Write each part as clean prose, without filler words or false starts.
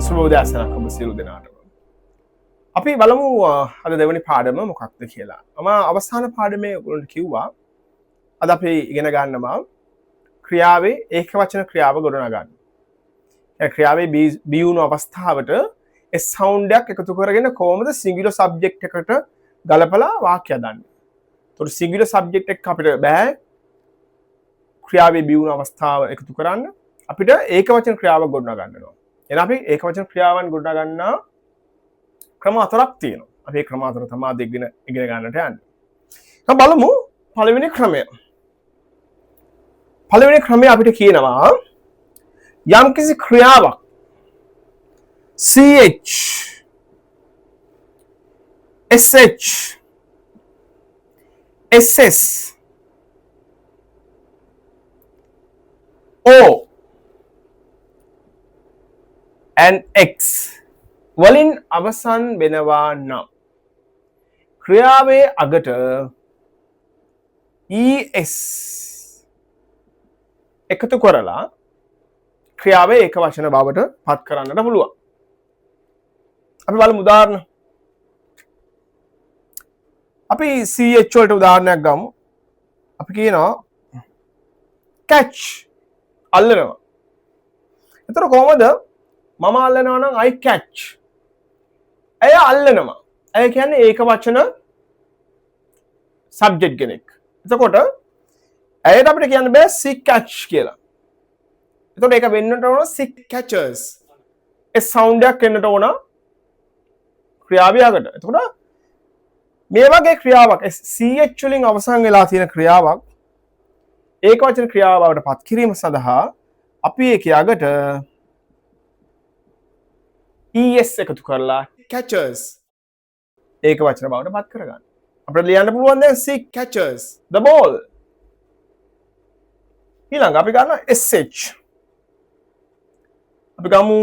සුබෝදෑසනක් ඔබ සියලු දෙනාටම. අපි බලමු අද දෙවැනි පාඩම මොකක්ද කියලා. මම අවසාන පාඩමේ ඔයගොල්ලන්ට කිව්වා අද අපි ඉගෙන ගන්නවා ක්‍රියාවේ ඒකවචන ක්‍රියාව ගොඩනගා ගන්න. ඒ ක්‍රියාවේ be වුණු අවස්ථාවට ඒ සවුන්ඩ් එකක් එකතු කරගෙන කොහොමද සිංගියුලර් සබ්ජෙක්ට් එකට ගලපලා වාක්‍ය හදන්නේ. ඒතකොට සිංගියුලර් සබ්ජෙක්ට් එක අපිට බෑ ක්‍රියාවේ be වුණු අවස්ථාව එකතු කරන්න. අපිට ඒකවචන ක්‍රියාවක් ගොඩනගා ගන්න ඕන. එහෙනම් අපි ඒකවචන ක්‍රියාවන් ගොඩනගා ගන්නා ක්‍රම හතරක් තියෙනවා. අපි ඒ ක්‍රම හතර තමයි අද ඉගෙන ගන්නට යන්නේ. දැන් බලමු පළවෙනි ක්‍රමය. පළවෙනි ක්‍රමය අපිට කියනවා යම්කිසි ක්‍රියාවක් CH SH SS O and X වලින් අවසන් වෙනවා නම් ක්‍රියාවේ අගට ES එකතු කරලා ක්‍රියාවේ ඒක වචන බවට පත් කරන්නට පුළුවන්. අපි බලමු උදාහරණ. අපි CH වලට උදාහරණයක් ගමු. අපි කියනවා catch අල්ලනවා. එතකොට කොහොමද මම අල්ලනවා නම් I catch. ඇය අල්ලනවා. ඇය කියන්නේ ඒක වචන සබ්ජෙක්ට් කෙනෙක්. එතකොට ඇයට අපිට කියන්න බෑ she catch කියලා. එතකොට ඒක වෙන්නට ඕන she catches. ඒ සවුන්ඩ් එකක් එන්නට ඕන ක්‍රියාවේ අගට. එතකොට මේ වගේ ක්‍රියාවක් CH වලින් අවසන් වෙලා තියෙන ක්‍රියාවක් ඒක වචන ක්‍රියාව බවට පත් කිරීම සඳහා අපි ඒකේ අගට ES එකතු කරලා catches ඒක වචන බවට පත් කරගන්න. අපිට ලියන්න පුළුවන් දැන් she catches the ball. ඊළඟ අපි ගන්න SH. අපි ගමු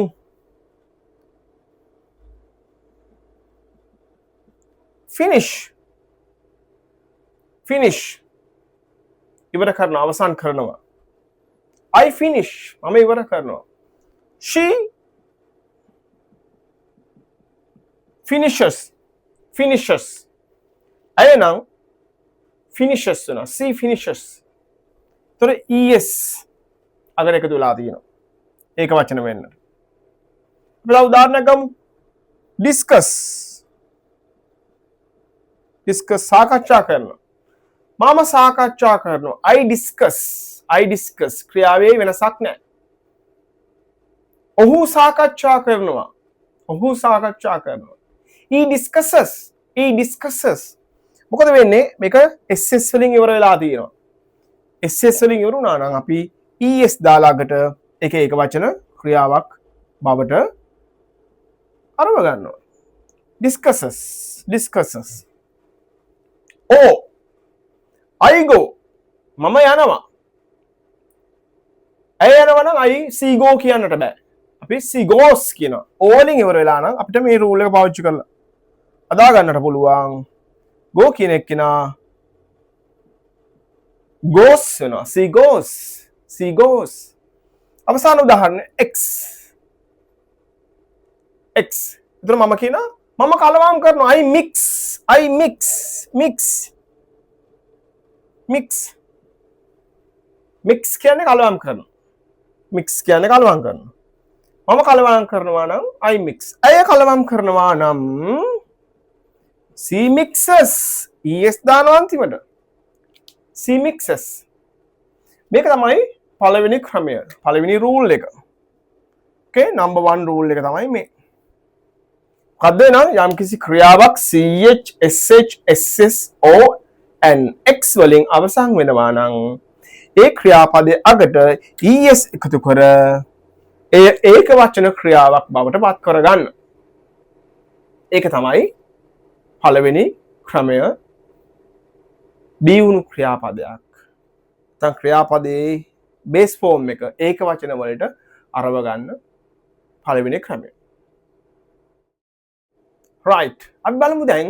finish. finish ඉවර කරනවා අවසන් කරනවා. I finish මම ඉවර කරනවා. she finishes ඇය නම් finishes වෙනවා. she finishes. තොර ES අගර එකතු වෙලා තියෙනවා ඒක වචන වෙන්න. අපි උදාහරණයක් ගමු. discuss සාකච්ඡා කරනවා. මම සාකච්ඡා කරනවා. I discuss ක්‍රියාවේ වෙනසක් නැහැ. ඔහු සාකච්ඡා කරනවා. he discusses මොකද වෙන්නේ මේක SS වලින් ඉවර වෙලා තියෙනවා. SS වලින් ඉවර වුණා නම් අපි ES දාලාකට ඒක වචන ක්‍රියාවක් බවට අරව ගන්නවා. discusses I go මම යනවා. ඇය යනවා නම් she go කියන්නට බෑ. අපි she goes කියනවා. O වලින් ඉවර වෙලා නම් අපිට මේ රූල් එක පාවිච්චි කරලා අදා ගන්නට පුළුවන්. go කියන එක කෙනා goes වෙනවා. she goes. අවසාන උදාහරණය X. එතන මම කියනවා මම කලවම් කරනවා. I mix කියන්නේ කලවම් කරනවා. මම කලවම් කරනවා නම් I mix. ඇය කලවම් කරනවා නම් she mixes. ES දානවා අන්තිමට. she mixes. මේක තමයි පළවෙනි ක්‍රමය. පළවෙනි රූල් එක. okay number 1 රූල් එක තමයි මේ. මොකද්ද නම් යම්කිසි ක්‍රියාවක් CH SH SS O and X වලින් අවසන් වෙනවා නම් ඒ ක්‍රියාපදයේ අගට ES එකතු කර ඒක වචන ක්‍රියාවක් බවට පත් කරගන්න. ඒක තමයි පළවෙනි ක්‍රමය. be වුණු ක්‍රියාපදයක්. නැත්නම් ක්‍රියාපදයේ බේස් ෆෝම් එක ඒක වචන වලට අරව ගන්න පළවෙනි ක්‍රමය. right. අපි බලමු දැන්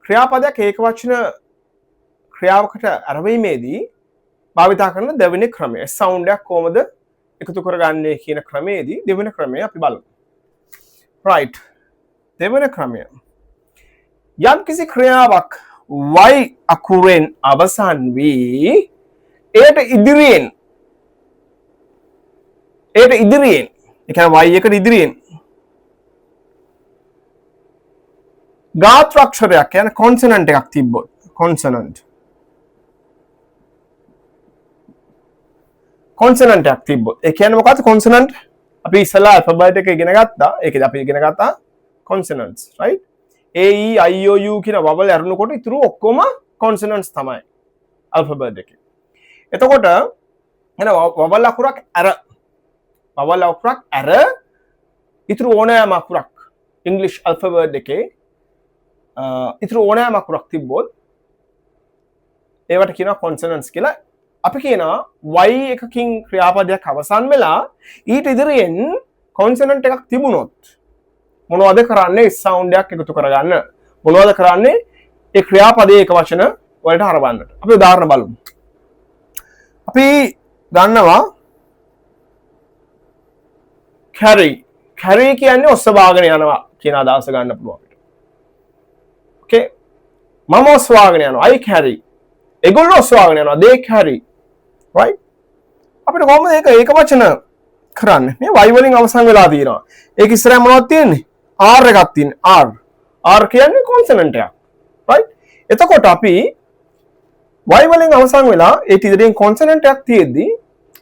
ක්‍රියාපදයක් ඒක වචන ක්‍රියාවකට අරවීමේදී භාවිතා කරන දෙවෙනි ක්‍රමය. සවුන්ඩ් එක කොහොමද එකතු කරගන්නේ කියන ක්‍රමයේදී දෙවෙනි ක්‍රමය අපි බලමු. right. දෙවෙනි ක්‍රමය. යම් කිසි ක්‍රියාවක් y අකුරෙන් අවසන් වී එයට ඉදිරියෙන් ඒ කියන්නේ y එකට ඉදිරියෙන් ගාත්‍රාක්ෂරයක් කියන්නේ කොන්සනන්ට් එකක් තිබ්බොත් කොන්සනන්ට් එකක් තිබ්බොත් ඒ කියන්නේ මොකක්ද කොන්සනන්ට් අපි ඉස්සලා ඇල්ෆබෙට් එක ඉගෙන ගත්තා ඒකද අපි ඉගෙන ගත්තා කොන්සනන්ට්ස් right a e i o u කියන වවල් අරුණකොට ඉතුරු ඔක්කොම කොන්සනන්ට්ස් තමයි ඇල්ෆබෙට් එකේ එතකොට එන වවල් අකුරක් අර ඉතුරු ඕනෑම අකුරක් ඉංග්‍රීසි ඇල්ෆබෙට් එකේ ඉතුරු ඕනෑම අකුරක් තිබ්බොත් ඒවට කියනවා කොන්සනන්ට්ස් කියලා. අපි කියනවා y එකකින් ක්‍රියාපදයක් අවසන් වෙලා ඊට ඉදිරියෙන් කොන්සනන්ට් එකක් තිබුණොත් මොනවද කරන්නේ? සවුන්ඩ් එකක් එකතු කරගන්න. මොනවද කරන්නේ? ඒ ක්‍රියාපදයේ එක වචන වලට හරවන්නට. අපි උදාහරණ බලමු. අපි ගන්නවා carry කියන්නේ ඔස්සවාගෙන යනවා කියන අදහස ගන්න පුළුවන්. okay මම ඔස්සවාගෙන යනවා I carry. ඒගොල්ලෝ ඔස්සවාගෙන යනවා they carry. right අපිට කොහොමද ඒක වචන කරන්නේ? මේ y වලින් අවසන් වෙලා තියෙනවා. ඒක ඉස්සරහ මොනවද තියෙන්නේ? r එකක් තියෙන්නේ. r කියන්නේ කොන්සනන්ට් එකක්. right එතකොට අපි y වලින් අවසන් වෙලා ඒ ඉදිරියෙන් කොන්සනන්ට් එකක් තියෙද්දි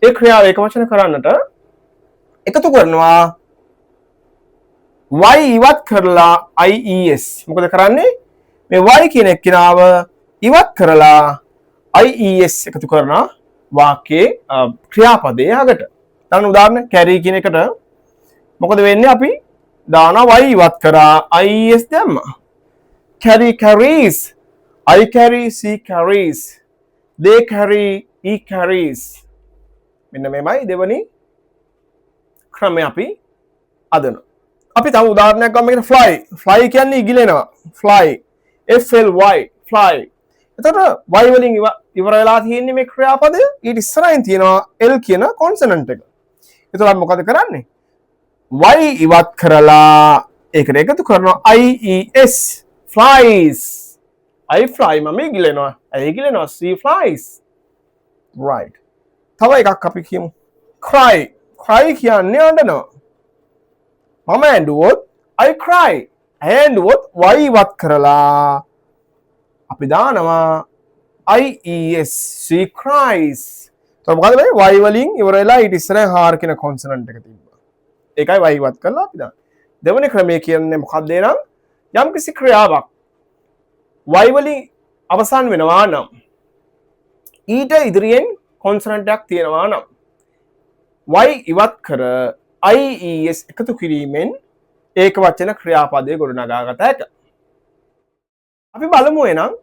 ඒ ක්‍රියාව ඒක වචන කරන්නට එකතු කරනවා y ඉවත් කරලා ies. මොකද කරන්නේ? මේ y කියන එක්කිනාව ඉවත් කරලා ies එකතු කරනවා වාක්‍යයේ ක්‍රියාපදයේ අගට. දැන් උදාහරණ carry කියන එකට මොකද වෙන්නේ? අපි දානවා y ඉවත් කරා ies දැම්මා. carry carries. I carry, she carries. They carry, he carries. මෙන්න මේමයි දෙවනි ක්‍රමය අපි අදන. අපි තව උදාහරණයක් ගමු. මේකට fly කියන්නේ ඉගිලෙනවා. fly f l y fly. එතකොට y වලින් ඉවර වෙලා තියෙන්නේ මේ ක්‍රියාපදය. ඊට ඉස්සරහින් තියෙනවා l කියන කොන්සනන්ට් එක. එතකොට මොකද කරන්නේ? y ඉවත් කරලා ඒකට එකතු කරනවා ies flies. I fly මම ඉගිලෙනවා. ඇයි ඉගිලෙනවා? she flies. right. තව එකක් අපි කියමු. cry කියන්නේ අඬනවා. මම ඇඬුවොත් I cry. ඇඬුවොත් y ඉවත් කරලා අපි දානවා ies she cries. તો මොකද මේ y වලින් ඉවර වෙලා ඊට ඉස්සරහ r කියන කොන්සනන්ට් එක තිබ්බා. ඒකයි y ඉවත් කරලා අපි දාන්නේ. දෙවෙනි ක්‍රමය කියන්නේ මොකක්ද එනම් යම් කිසි ක්‍රියාවක් y වලින් අවසන් වෙනවා නම් ඊට ඉදිරියෙන් කොන්සනන්ට් එකක් තියෙනවා නම් y ඉවත් කර ies එකතු කිරීමෙන් ඒක වචන ක්‍රියාපදයේ ගොඩනගාගත හැක. අපි බලමු එනම්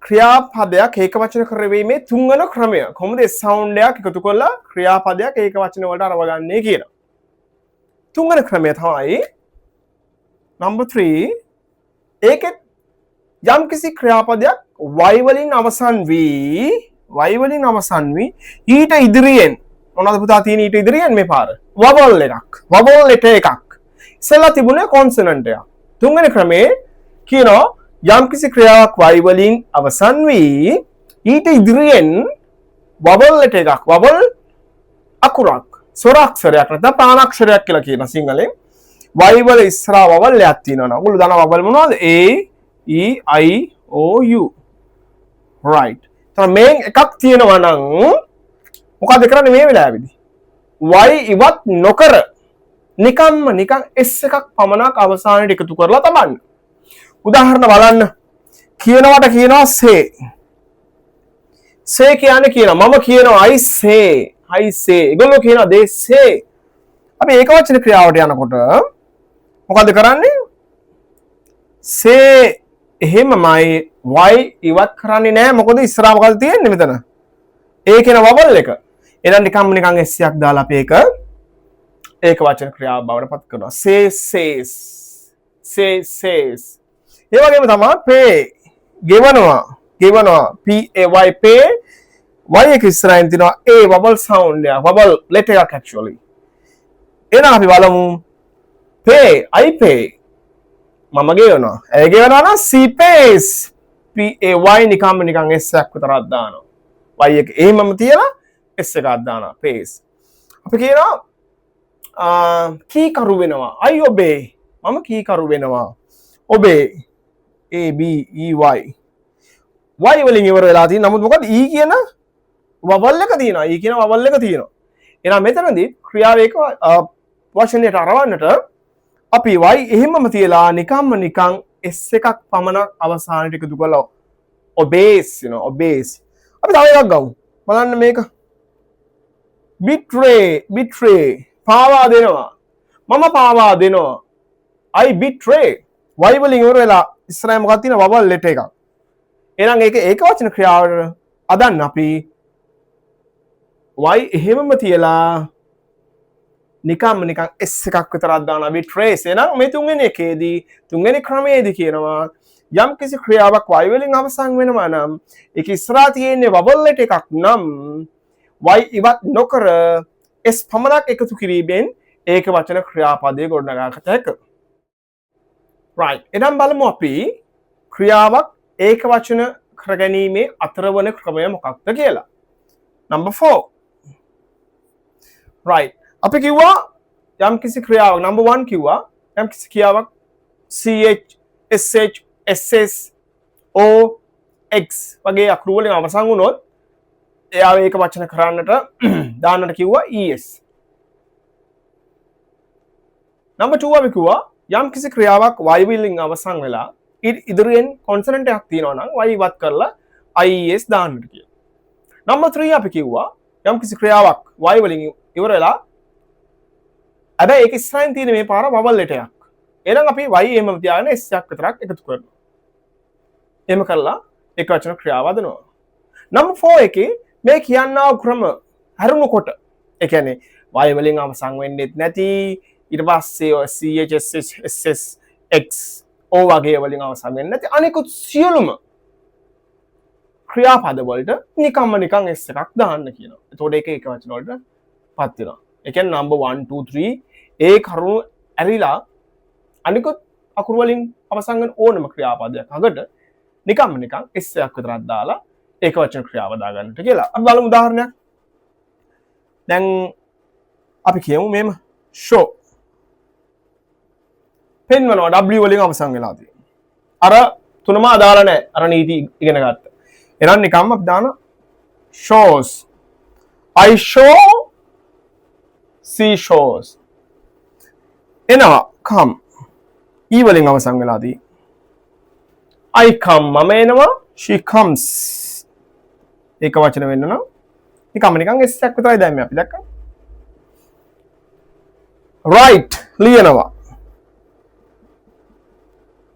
ක්‍රියාපදයක් ඒක වචන කරවීමේ තුන්වන ක්‍රමය. කොහොමද සවුන්ඩ් එකක් එකතු කරලා ක්‍රියාපදයක් ඒක වචන වලට අරවගන්නේ කියලා. තුන්වන ක්‍රමය තමයි number 3. ඒකෙත් යම් කිසි ක්‍රියාපදයක් y වලින් අවසන් වී ඊට ඉදිරියෙන් මොනවද පුතා තියෙන ඊට ඉදිරියෙන් මේ පාර වවල් ලෙටර් එකක් ඉස්සෙල්ලා තිබුණේ කොන්සනන්ට් එක. තුන්වෙනි ක්‍රමේ කියනවා යම් කිසි ක්‍රියාවක් y වලින් අවසන් වී ඊට ඉදිරියෙන් වවල් ලෙටර් එකක් වවල් අකුරක් ස්වරාක්ෂරයක් නැත්නම් ප්‍රාණාක්ෂරයක් කියලා කියන සිංහලෙන් y වල ඉස්සරහා වවල් එකක් තියෙනවා. ඔයගොල්ලෝ දන්නා වවල් මොනවද? a e i o u. right. තන මේ එකක් තියෙනවා නම් මොකද කරන්නේ මේ වෙලාවේදී? y ඉවත් නොකර නිකන් s එකක් පමණක් අවසානයේ එකතු කරලා තබන්න. උදාහරණ බලන්න. කියනවට කියනවා say. say කියන්නේ කියනවා මම කියනවා I say. ඒගොල්ලෝ කියනවා they say. අපි ඒක වචන ක්‍රියාවට යනකොට මොකද කරන්නේ? say එහෙමමයි y ඉවත් කරන්නේ නැහැ. මොකද ඉස්සරහා මොකද තියෙන්නේ මෙතන? ඒ කියන වවල් එක. එහෙනම් නිකන් s එකක් දාලා අපි ඒක වචන ක්‍රියාව බවට පත් කරනවා. say says. ඒ වගේම තමයි pay ගෙවනවා. p a y pay y එක ඉස්සරහින් තියෙනවා a vowel sound එක vowel letter එකක් actually. එහෙනම් අපි බලමු pay I pay මම ගෙවනවා. ඒ ගෙවනවා නම් she pays p a y නිකන් s එකක් විතරක් දානවා. y එක එහෙමම තියලා s එකක් දානවා pays. අපි කියනවා කීකරු වෙනවා. I obey මම කීකරු වෙනවා. obey a b e y y වලින් ඉවර වෙලා තියෙන නමුත් මොකද e කියන vowel එක තියෙනවා. e කියන vowel එක තියෙනවා. එහෙනම් මෙතනදී ක්‍රියාවේක වචනයට අරවන්නට අපි y එහෙමම තියලා නිකන් s එකක් පමණක් අවසානට එකතු කළා. obeys obeys. අපි තව එකක් ගමු. බලන්න මේක. betray පාවා දෙනවා. මම පාවා දෙනවා. I betray y වලින් ඉවර වෙලා ඉස්සරහ මොකක්ද තියෙන vowel letter එකක්. එහෙනම් ඒක වචන ක්‍රියාවට අදන්න අපි y එහෙමම තියලා නිකන් s එකක් විතරක් දානවා betray. එහෙනම් මේ තුන්වෙනි එකේදී තුන්වෙනි ක්‍රමයේදී කියනවා යම් කිසි ක්‍රියාවක් y වලින් අවසන් වෙනවා නම් ඒක ඉස්සරහා තියෙන්නේ vowel letter එකක් නම් y ඉවත් නොකර s පමණක් එකතු කිරීමෙන් ඒක වචන ක්‍රියාපදයේ ගොඩනගාගත හැකියි. right. එහෙනම් බලමු අපි ක්‍රියාවක් ඒක වචන කරගැනීමේ අතරවන ක්‍රමය මොකක්ද කියලා. number 4. right. අපි කිව්වා යම් කිසි ක්‍රියාවක් number 1 කිව්වා යම් කිසි ක්‍රියාවක් ch sh ss o x වගේ අකුරු වලින් අවසන් වුණොත් එයා ඒක වචන කරන්නට දාන්නට කිව්වා es. number 2 අපි කිව්වා යම් කිසි ක්‍රියාවක් y වලින් අවසන් වෙලා ඉදිරියෙන් කොන්සනන්ට් එකක් තියෙනවා නම් y ඉවත් කරලා ies දාන්නට කියලා. number 3 අපි කිව්වා යම් කිසි ක්‍රියාවක් y වලින් ඉවර වෙලා හැබැයි ඒක ඉස්සරහින් තියෙන මේ පාර vowel letter එකක්. එහෙනම් අපි y එහෙමම තියාගෙන s එකක් විතරක් එකතු කරනවා. එහෙම කරලා එක වචන ක්‍රියාව හදනවා. number 4 එකේ මේ කියන්නා ක්‍රම හරුණකොට ඒ කියන්නේ y වලින් අවසන් වෙන්නේ නැති ඊට පස්සේ ch ss x o වගේ වලින් අවසන් වෙන්නේ නැති අනිකුත් සියලුම ක්‍රියාපද වලට නිකන් s එකක් දාන්න කියනවා. එතකොට ඒක එක වචන වලට පත් වෙනවා. ඒ කියන්නේ number 1 2 3 ඒ කරුණු ඇරිලා අනිකුත් අකුරු වලින් අවසන් වෙන ඕනම ක්‍රියාපදයක් අගට නිකන් s එකක් විතරක් දාලා ඒක වචන ක්‍රියාව දාගන්නට කියලා. අපි බලමු උදාහරණයක්. දැන් අපි කියමු මෙහෙම show පෙන්වනවා w වලින් අවසන් වෙලා තියෙනවා. අර තුනම අදාළ නැහැ. අර නීති ඉගෙන ගත්ත. එහෙනම් නිකම්ම අපි දාන shows I show she shows. එනවා come e වලින් අවසන් වෙලා තියෙනවා. I come මම එනවා she comes. ඒක වචන වෙන්න නම් නිකන් s එකක් විතරයි දැම්මේ අපි දැක්කා. write ලියනවා.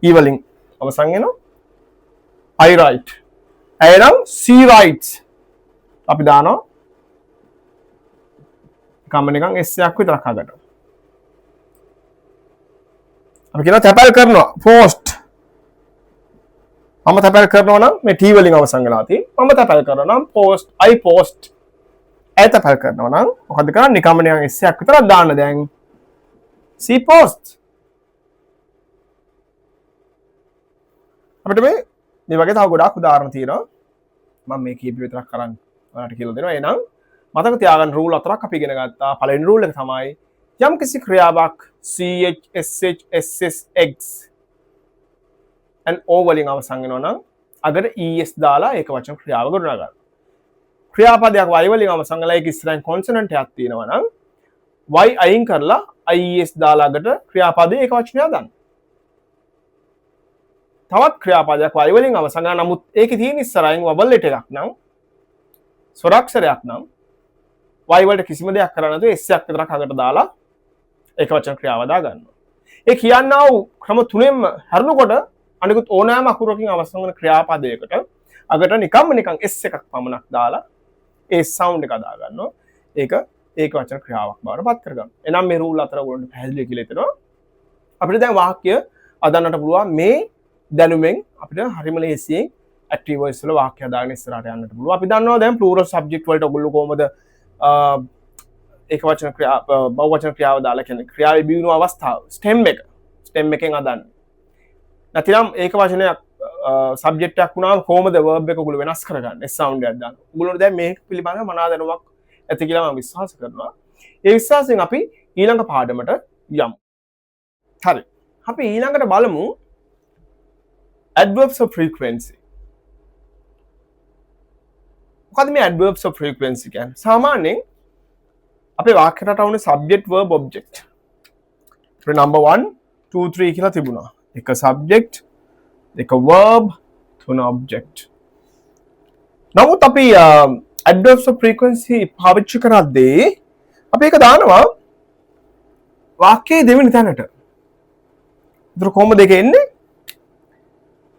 e වලින් අවසන් වෙනවා. I write. එහෙනම් she writes. අපි දානවා නිකන් s එකක් විතරක් අගට. අපි කියනවා තැපැල් කරනවා post. මම තැපැල් කරනවා නම් මේ t වලින් අවසන් වෙලා තියෙන්නේ. මම තැපැල් කරනවා නම් post I post. ඒ තැපැල් කරනවා නම් මොකද කරන්නේ නිකන් s එකක් විතරක් දාන්න දැන්. she post. අපිට මේ වගේ තව ගොඩාක් උදාහරණ තියෙනවා. මම මේ කීප විතරක් කරන් ඔයාලට කියලා දෙනවා. එහෙනම් මතක තියාගන්න රූල් හතරක් අපි ඉගෙන ගත්තා. පළවෙනි රූල් එක තමයි යම් කිසි ක්‍රියාවක් ch sh ss x and o වලින් අවසන් වෙනවා නම් අගට es දාලා ඒක වචන ක්‍රියාව ගොඩනගා ගන්න. ක්‍රියාපදයක් y වලින් අවසන් වෙලා ඒක ඉස්සරහින් කොන්සනන්ට් එකක් තියෙනවා නම් y අයින් කරලා ies දාලා අගට ක්‍රියාපදයේ ඒක වචනය දාන්න. තවත් ක්‍රියාපදයක් y වලින් අවසන් වෙනවා නමුත් ඒකේ තියෙන ඉස්සරහින් vowel letter එකක් නම් ස්වරාක්ෂරයක් නම් y වලට කිසිම දෙයක් කරන්න නැතුව s එකක් විතරක් අගට දාලා ඒක වචන ක්‍රියාව දා ගන්නවා. ඒ කියන්නා වූ ක්‍රම තුනෙන්ම හරිනකොට අනිකුත් ඕනෑම අකුරකින් අවසන් වන ක්‍රියාපදයකට අගට නිකන් s එකක් පමණක් දාලා ඒ sound එක දා ගන්නවා. ඒක වචන ක්‍රියාවක් බවට පත් කරගන්නවා. එනම් මේ රූල් අතර ඔයගොල්ලන්ට පැහැදිලි කියලා හිතනවා. අපිට දැන් වාක්‍ය අදන්නට පුළුවන් මේ දැනුමෙන් අපිට හරිම ලේසියෙන් ඇක්ටිව් වොයිස් වල වාක්‍ය හදාගෙන ඉස්සරහට යන්නට පුළුවන්. අපි දන්නවා දැන් ප්ලූරල් සබ්ජෙක්ට් වලට ඔයගොල්ලෝ කොහමද ඒක වචන ක්‍රියා බහුවචන ක්‍රියාව දාලා කියන්නේ ක්‍රියාවේ බිහිවුණු අවස්ථාව ස්ටෙම් එකෙන් අදන්නේ. නැතිනම් ඒක වචනයක් සබ්ජෙක්ට් එකක් වුණාම කොහමද verb එක ඔයගොල්ලෝ වෙනස් කරගන්නේ sound එකක් දාන්න. ඔයගොල්ලෝ දැන් මේක පිළිබඳව මනා දැනුමක් ඇති කියලා මම විශ්වාස කරනවා. ඒ විශ්වාසයෙන් අපි ඊළඟ පාඩමට යමු. හරි. අපි ඊළඟට බලමු adverbs of frequency. මොකද මේ adverbs of frequency කියන්නේ? සාමාන්‍යයෙන් අපේ වාක්‍ය රටාවනේ subject verb object. ඒ number 1 2 3 කියලා තිබුණා. එක subject, එක verb, තුන object. නමුත් අපි adverbs of frequency පාවිච්චි කරද්දී අපි ඒක දානවා වාක්‍යයේ දෙවෙනි තැනට. ඒතර කොහොමද දෙක එන්නේ?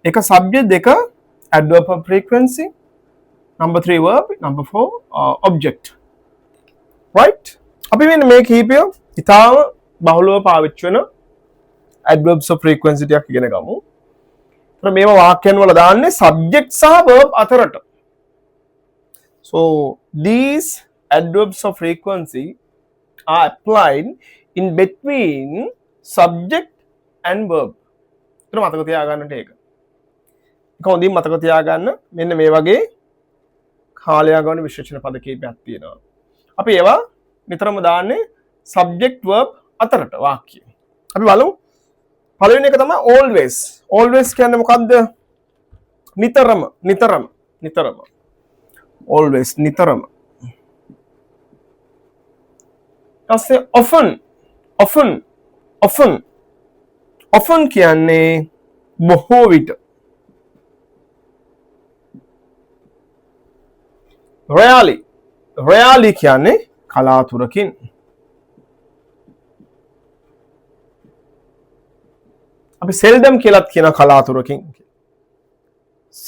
එක subject දෙක adverb of frequency, number 3 verb, number 4 object. Right? අපි මෙන්න මේ කීපය ඉතාම බහුලව පාවිච්චි වෙන adverbs of frequency ටිකක් ඉගෙන ගමු. ඒතර මේවා වාක්‍යයන් වල දාන්නේ subject සහ verb අතරට. So these adverbs of frequency are applied in between subject and verb. ඒතර මතක තියාගන්නට ඒක. ඒක හොඳින් මතක තියාගන්න. මෙන්න මේ වගේ කාලයක් ගන්න විශේෂණ පද කීපයක් තියෙනවා. අපි ඒවා නිතරම දාන්නේ subject verb අතරට වාක්‍ය. අපි බලමු. පළවෙනි එක තමයි always. always කියන්නේ මොකද්ද? නිතරම. always නිතරම. ඊපස්සේ often කියන්නේ බොහෝ විට. rarely කියන්නේ කලාතුරකින්. අපි seldom කියලාත් කියන කලාතුරකින්.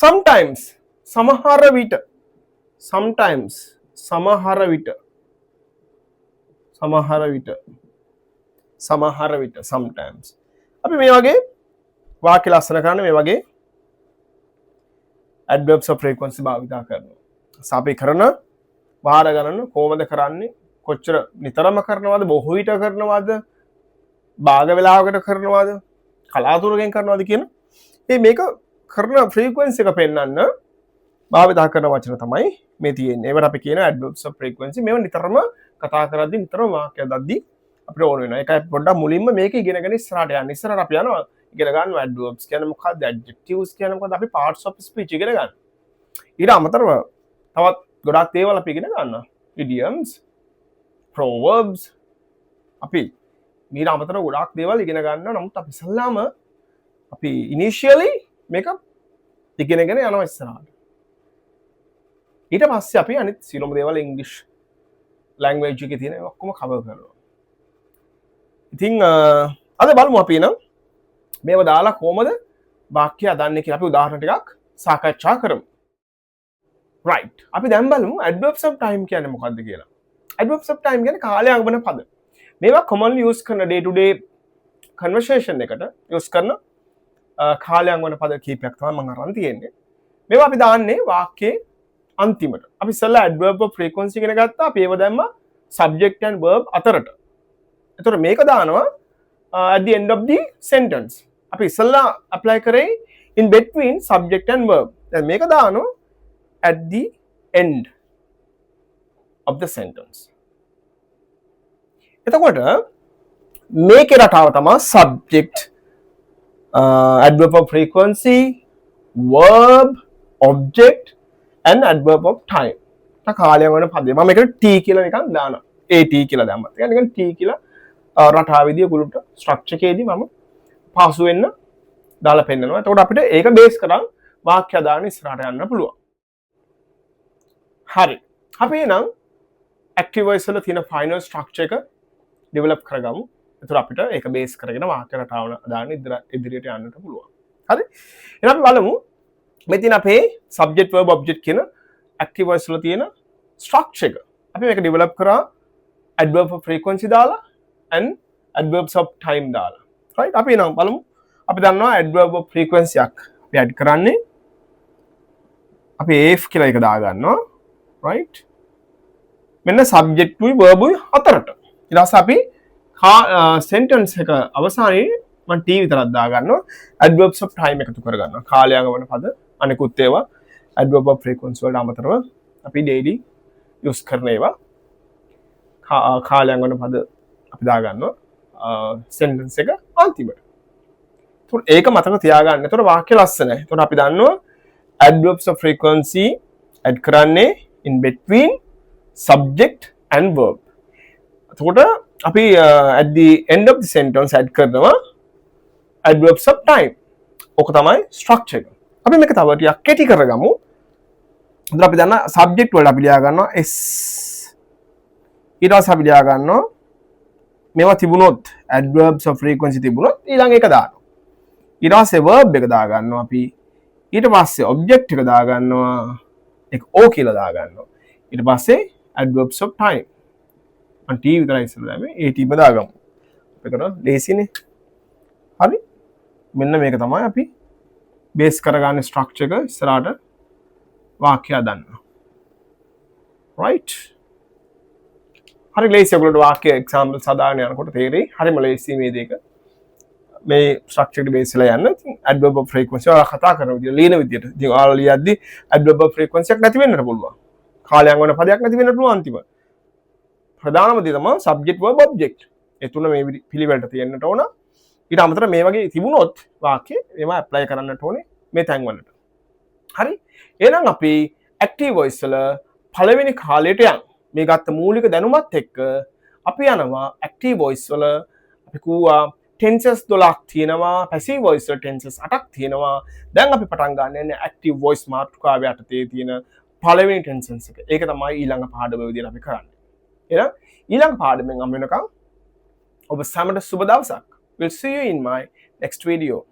sometimes සමහර විට. sometimes අපි මේ වගේ වාක්‍ය ලස්සන කරන්න මේ වගේ adverbs of frequency භාවිතා කරනවා. අපි කරන වාර ගණන කොහොමද කරන්නේ? කොච්චර නිතරම කරනවද? බොහෝ විට කරනවද? භාග වේලාවකට කරනවද? කලාතුරකින් කරනවද කියන මේක කරන frequency එක පෙන්වන්න භාවිතා කරන වචන තමයි මේ තියෙන්නේ. ඒවට අපි කියන adverbs of frequency. මේව නිතරම කතා කරද්දී නිතරම වාක්‍ය දාද්දී අපිට ඕන වෙනවා. ඒකයි පොඩ්ඩක් මුලින්ම මේක ඉගෙනගෙන ඉස්සරහට යන්න. ඉස්සරහට අපි යනවා ඉගෙන ගන්නවා adverbs කියන්නේ මොකක්ද? adjectives කියන්නේ මොකක්ද? අපි parts of speech ඉගෙන ගන්න. ඊට අමතරව තවත් ගොඩාක් දේවල් අපි ඉගෙන ගන්නවා. idioms, proverbs අපි මීට අමතරව ගොඩාක් දේවල් ඉගෙන ගන්නවා. නමුත් අපි ඉස්සල්ලාම අපි initially මේක ඉගෙනගෙන යනවා ඉස්සරහට. ඊට පස්සේ අපි අනිත් සියලුම දේවල් English language එකේ තියෙන ඒවා ඔක්කොම cover කරනවා. ඉතින් අද බලමු අපි නම් මේව දාලා කොහමද වාක්‍ය හදන්නේ කියලා අපි උදාහරණ ටිකක් සාකච්ඡා කරමු. right. අපි දැන් බලමු adverbs of time කියන්නේ මොකක්ද කියලා. adverbs of time කියන්නේ කාලයංගන පද. මේවා commonly use කරන day to day conversation එකට use කරන කාලයංගන පද කීපයක් තමයි මම අරන් තියෙන්නේ. මේවා අපි දාන්නේ වාක්‍යයේ අන්තිමට. අපි ඉස්සෙල්ලා adverb of frequency ඉගෙන ගත්තා. අපි ඒව දැම්මා subject and verb අතරට. එතකොට මේක දානවා at the end of the sentence. අපි ඉස්සෙල්ලා apply කරේ in between subject and verb. දැන් මේක දානවා at the end of the sentence. එතකොට මේකේ රටාව තමයි subject, adverb of frequency, verb, object and adverb of time. කාලයංගන පදේ. මම මේකට t කියලා නිකන් දානවා. at කියලා දැම්මත්. ඒ නිකන් t කියලා රටාවේදී ඔයගොල්ලන්ට ස්ට්‍රක්චර් එකේදී මම පාසු වෙන්න දාලා පෙන්නනවා. එතකොට අපිට ඒක බේස් කරන් වාක්‍ය දාන්න ඉස්සරහට යන්න පුළුවන්. හරි. අපි නම් active voice වල තියෙන final structure එක develop කරගමු. එතකොට අපිට ඒක බේස් කරගෙන වාක්‍ය රටාව දාන්න ඉදිරියට යන්නට පුළුවන්. හරි. එහෙනම් අපි බලමු මේ තියෙන අපේ subject verb object කියන active voice වල තියෙන structure එක. අපි මේක develop කරා adverb of frequency දාලා and adverbs of time දාලා. right. අපි නම් බලමු. අපි දන්නවා adverb of frequency එකක් අපි add කරන්නේ අපි AF කියලා එක දාගන්නවා right මෙන්න subject උයි verb උයි හතරට ඊට පස්සේ අපි sentence එක අවසානයේ මම T විතරක් දාගන්නවා adverbs of time එකතු කරගන්නවා කාලයාගමන පද අනිකුත් ඒවා adverb of frequency වලට අමතරව අපි daily use කරන ඒවා කාලයාගමන පද අපි දාගන්නවා sentence එක අන්තිමට ඒක මතක තියාගන්න. එතකොට වාක්‍ය ලස්සනයි. එතකොට අපි දන්නවා adverbs of frequency add කරන්නේ in between subject and verb. එතකොට අපි at the end of the sentence add කරනවා adverbs of time. ඕක තමයි structure එක. අපි මේක තව ටිකක් කෙටි කරගමු. එතකොට අපි දන්නා subject වලට අපි ලියා ගන්නවා s. ඊට පස්සේ අපි ලියා ගන්නවා මේවා තිබුණොත් adverbs of frequency තිබුණොත් ඊළඟ එක දානවා. ඊට පස්සේ verb එක දාගන්නවා අපි ඊට පස්සේ object එක දාගන්නවා ඒක o කියලා දාගන්නවා ඊට පස්සේ adverbs of time අන් t විතරයි ඉස්සෙල්ලා දැම්මේ ඒ t ම දාගමු අපේකට ලේසිනේ හරි මෙන්න මේක තමයි අපි බේස් කරගන්න ස්ට්‍රක්චර් එක ඉස්සරහට වාක්‍ය හදන්න right හරි ලේසි ඔයගොල්ලෝ වාක්‍ය එක්සැම්පල්ස් හදාගෙන යනකොට තේරෙයි හරිම ලේසි මේ දෙක මේ ස්ට්‍රක්චර් එක බේස් වෙලා යන්න adverb of frequency ඔයාලා කතා කරන විදිය ලියන විදියට ඉතින් ඔයාලා ලියද්දි adverb of frequency එකක් නැති වෙන්නත් පුළුවන් කාලයන් වන පදයක් නැති වෙන්නත් පුළුවන් අන්තිම ප්‍රධානම දේ තමයි subject verb object ඒ තුන මේ පිළිවෙලට තියෙන්නට ඕන ඊට අමතරව මේ වගේ තිබුණොත් වාක්‍ය ඒවා ඇප්ලයි කරන්නට ඕනේ මේ තැන් වලට හරි එහෙනම් අපි active voice වල පළවෙනි කාලයට යන් මේ ගත්ත මූලික දැනුමත් එක්ක අපි යනවා active voice වල අපි කිව්වා tenses 12ක් තියෙනවා passive voice වල tenses 8ක් තියෙනවා දැන් අපි පටන් ගන්න යන්නේ active voice මාතෘකාව යටතේ තියෙන පළවෙනි tenses එක. ඒක තමයි ඊළඟ පාඩම විදියට අපි කරන්නේ. එහෙනම් ඊළඟ පාඩමෙන් හම් වෙනකම් ඔබ සැමට සුබ දවසක්. We'll see you in my next video.